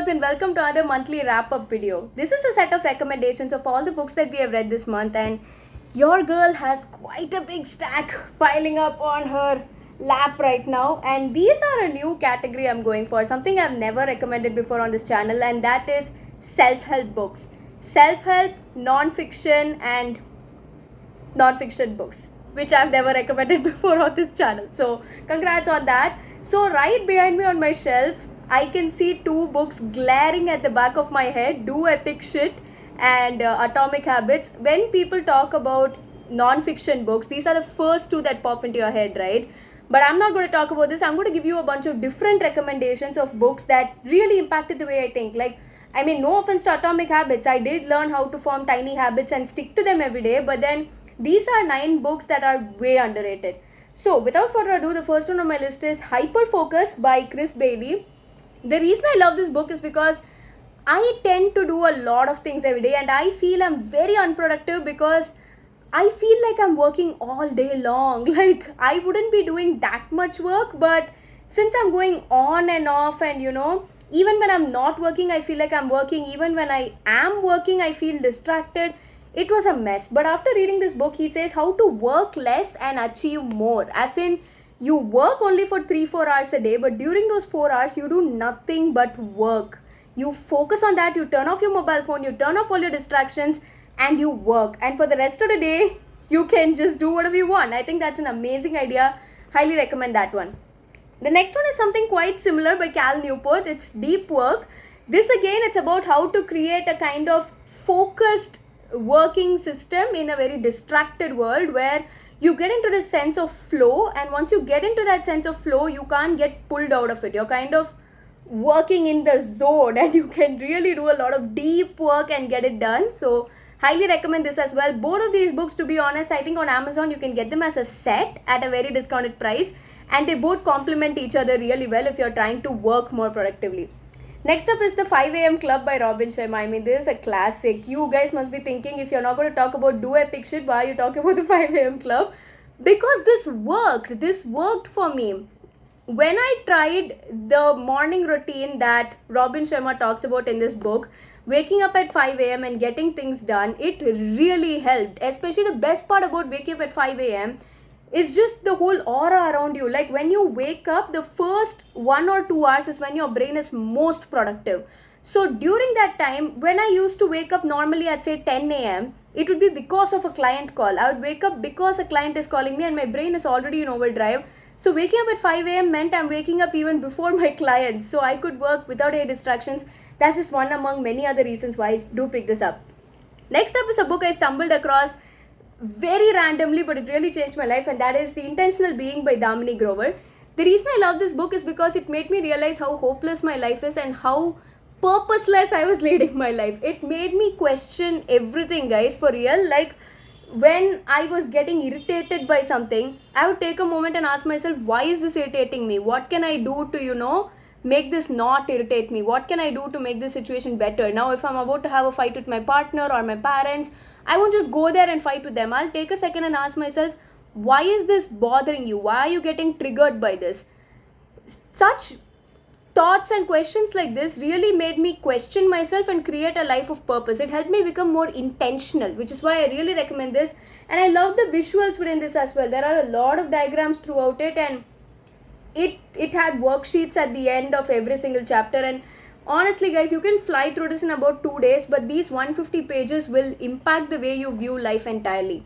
Booknerds, and welcome to another monthly wrap-up video. This is a set of recommendations of all the books that we have read this month, and your girl has quite a big stack piling up on her lap right now, and these are a new category I'm going for, something I've never recommended before on this channel, and that is self-help books. Self-help, non-fiction and non-fiction books, which I've never recommended before on this channel. So congrats on that. So right behind me on my shelf, I can see two books glaring at the back of my head, Do Epic Shit and Atomic Habits. When people talk about non-fiction books, these are the first two that pop into your head, right? But I'm not going to talk about this. I'm going to give you a bunch of different recommendations of books that really impacted the way I think. No offense to Atomic Habits. I did learn how to form tiny habits and stick to them every day. But then these are 9 books that are way underrated. So without further ado, the first one on my list is Hyperfocus by Chris Bailey. The reason I love this book is because I tend to do a lot of things every day and I feel I'm very unproductive because I feel like I'm working all day long. Like, I wouldn't be doing that much work, but since I'm going on and off and even when I'm not working, I feel like I'm working. Even when I am working, I feel distracted. It was a mess. But after reading this book, he says how to work less and achieve more. As in, you work only for 3-4 hours a day, but during those 4 hours, you do nothing but work. You focus on that, you turn off your mobile phone, you turn off all your distractions, and you work. And for the rest of the day, you can just do whatever you want. I think that's an amazing idea. Highly recommend that one. The next one is something quite similar by Cal Newport. It's Deep Work. This again, it's about how to create a kind of focused working system in a very distracted world where you get into this sense of flow, and once you get into that sense of flow, you can't get pulled out of it. You're kind of working in the zone and you can really do a lot of deep work and get it done. So highly recommend this as well. Both of these books, to be honest, I think on Amazon you can get them as a set at a very discounted price, and they both complement each other really well if you're trying to work more productively. Next up is the 5 a.m. Club by Robin Sharma. I mean, this is a classic. You guys must be thinking, if you're not going to talk about Do Epic Shit, why are you talking about the 5 a.m. Club? Because this worked for me. When I tried the morning routine that Robin Sharma talks about in this book, waking up at 5 a.m. and getting things done, it really helped. Especially the best part about waking up at 5 a.m. is just the whole aura around you. Like when you wake up, the first 1 or 2 hours is when your brain is most productive. So during that time, when I used to wake up normally at say 10 a.m., it would be because of a client call. I would wake up because a client is calling me and my brain is already in overdrive. So waking up at 5 a.m. meant I'm waking up even before my clients, so I could work without any distractions. That's just one among many other reasons why I do pick this up. Next up is a book I stumbled across very randomly, but it really changed my life, and that is The Intentional Being by Damini Grover. The reason I love this book is because it made me realize how hopeless my life is and how purposeless I was leading my life. It made me question everything, guys, for real. Like, when I was getting irritated by something, I would take a moment and ask myself, why is this irritating me? What can I do to, make this not irritate me? What can I do to make this situation better? Now, if I'm about to have a fight with my partner or my parents, I won't just go there and fight with them. I'll take a second and ask myself, why is this bothering you? Why are you getting triggered by this? Such thoughts and questions like this really made me question myself and create a life of purpose. It helped me become more intentional, which is why I really recommend this. And I love the visuals within this as well. There are a lot of diagrams throughout it, and it had worksheets at the end of every single chapter. And honestly, guys, you can fly through this in about 2 days, but these 150 pages will impact the way you view life entirely.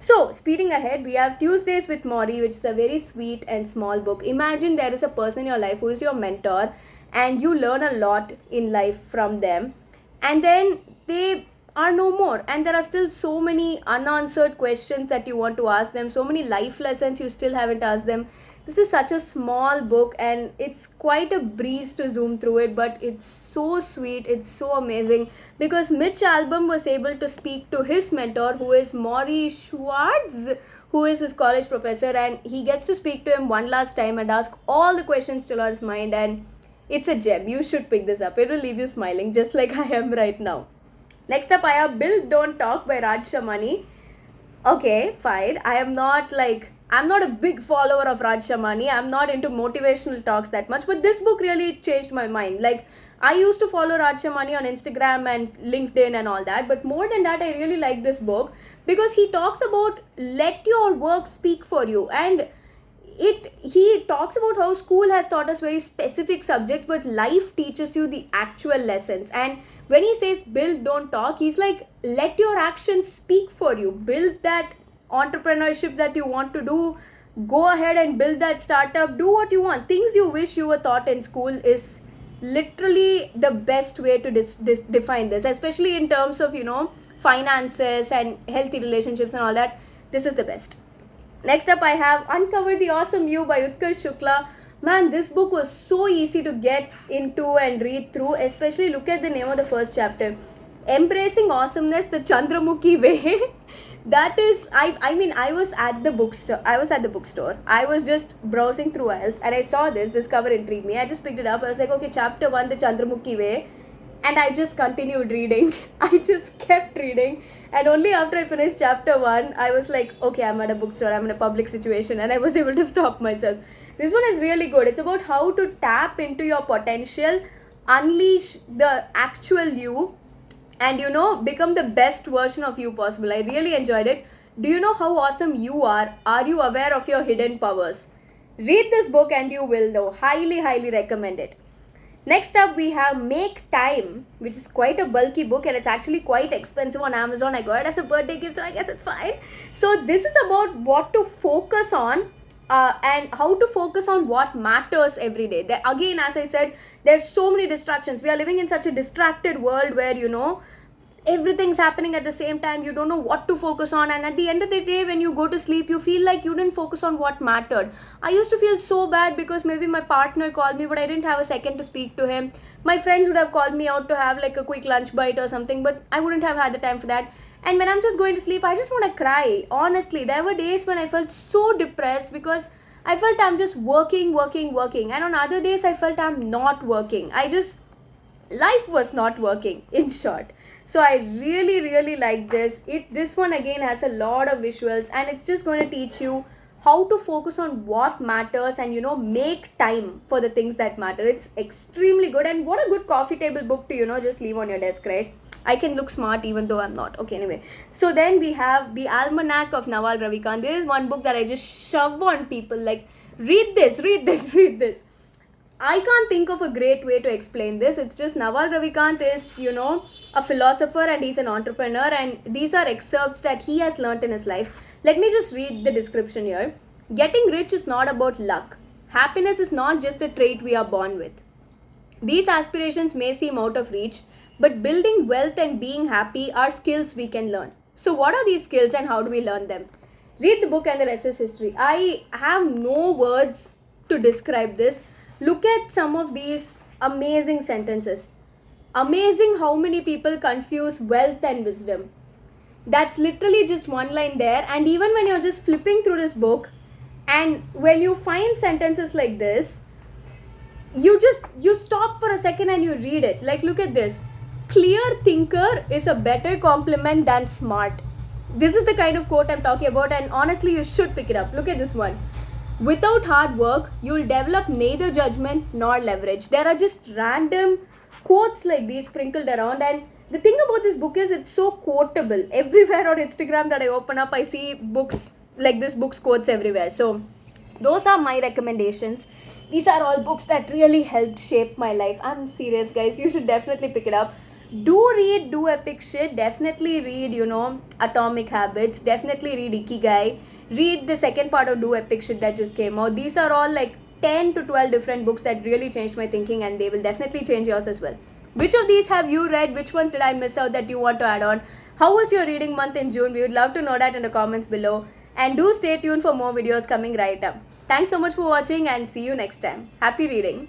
So, speeding ahead, we have Tuesdays with Maury, which is a very sweet and small book. Imagine there is a person in your life who is your mentor and you learn a lot in life from them, and then they are no more, and there are still so many unanswered questions that you want to ask them, so many life lessons you still haven't asked them. This is such a small book and it's quite a breeze to zoom through it, but it's so sweet, it's so amazing, because Mitch Albom was able to speak to his mentor, who is Maury Schwartz, who is his college professor, and he gets to speak to him one last time and ask all the questions still on his mind, and it's a gem. You should pick this up. It will leave you smiling just like I am right now. Next up, I have Build Don't Talk by Raj Shamani. Okay, fine. I'm not a big follower of Raj Shamani. I'm not into motivational talks that much, but this book really changed my mind. Like, I used to follow Raj Shamani on Instagram and LinkedIn and all that, but more than that, I really like this book because he talks about let your work speak for you. And he talks about how school has taught us very specific subjects, but life teaches you the actual lessons. And when he says build, don't talk, he's like, let your actions speak for you. Build that entrepreneurship that you want to do. Go ahead and build that startup. Do what you want. Things you wish you were taught in school is literally the best way to define this, especially in terms of, finances and healthy relationships and all that. This is the best. Next up, I have Uncover the Awesome You by Utkarsh Shukla. Man, this book was so easy to get into and read through, especially look at the name of the first chapter. Embracing Awesomeness the Chandramukhi Way. That is, I was at the bookstore. I was just browsing through aisles and I saw this cover intrigued me. I just picked it up. I was like, okay, chapter 1, the Chandramukhi Way. And I just continued reading. I just kept reading. And only after I finished chapter 1, I was like, okay, I'm at a bookstore, I'm in a public situation, and I was able to stop myself. This one is really good. It's about how to tap into your potential, unleash the actual you, and become the best version of you possible. I really enjoyed it. Do you know how awesome you are? Are you aware of your hidden powers? Read this book and you will know. Highly, highly recommend it. Next up, we have Make Time, which is quite a bulky book and it's actually quite expensive on Amazon. I got it as a birthday gift, so I guess it's fine. So this is about what to focus on and how to focus on what matters every day. Again, as I said, there's so many distractions. We are living in such a distracted world where, everything's happening at the same time. You don't know what to focus on, and at the end of the day, when you go to sleep, you feel like you didn't focus on what mattered. I used to feel so bad because maybe my partner called me, but I didn't have a second to speak to him. My friends would have called me out to have like a quick lunch bite or something, but I wouldn't have had the time for that. And when I'm just going to sleep, I just want to cry. Honestly, there were days when I felt so depressed because I felt I'm just working, and on other days I felt I'm not working. Life was not working, in short. So I really, really like this. This one again has a lot of visuals and it's just going to teach you how to focus on what matters and make time for the things that matter. It's extremely good, and what a good coffee table book to just leave on your desk, right? I can look smart even though I'm not. Okay, anyway. So then we have The Almanac of Naval Ravikant. This is one book that I just shove on people like, read this. I can't think of a great way to explain this. It's just Naval Ravikant is, a philosopher and he's an entrepreneur, and these are excerpts that he has learnt in his life. Let me just read the description here. Getting rich is not about luck. Happiness is not just a trait we are born with. These aspirations may seem out of reach, but building wealth and being happy are skills we can learn. So what are these skills and how do we learn them? Read the book and the rest is history. I have no words to describe this. Look at some of these amazing sentences. Amazing how many people confuse wealth and wisdom. That's literally just one line there. And even when you're just flipping through this book and when you find sentences like this, you stop for a second and you read it. Like, look at this. Clear thinker is a better compliment than smart. This is the kind of quote I'm talking about, and honestly, you should pick it up. Look at this one. Without hard work, you'll develop neither judgment nor leverage. There are just random quotes like these sprinkled around, and the thing about this book is it's so quotable. Everywhere on Instagram that I open up, I see books like this, books quotes everywhere. So those are my recommendations. These are all books that really helped shape my life. I'm serious, guys. You should definitely pick it up. Do epic shit. Definitely read, Atomic Habits. Definitely read Ikigai. Read the second part of Do Epic Shit that just came out. These are all like 10 to 12 different books that really changed my thinking, and they will definitely change yours as well. Which of these have you read? Which ones did I miss out that you want to add on? How was your reading month in June? We would love to know that in the comments below. And do stay tuned for more videos coming right up. Thanks so much for watching and see you next time. Happy reading.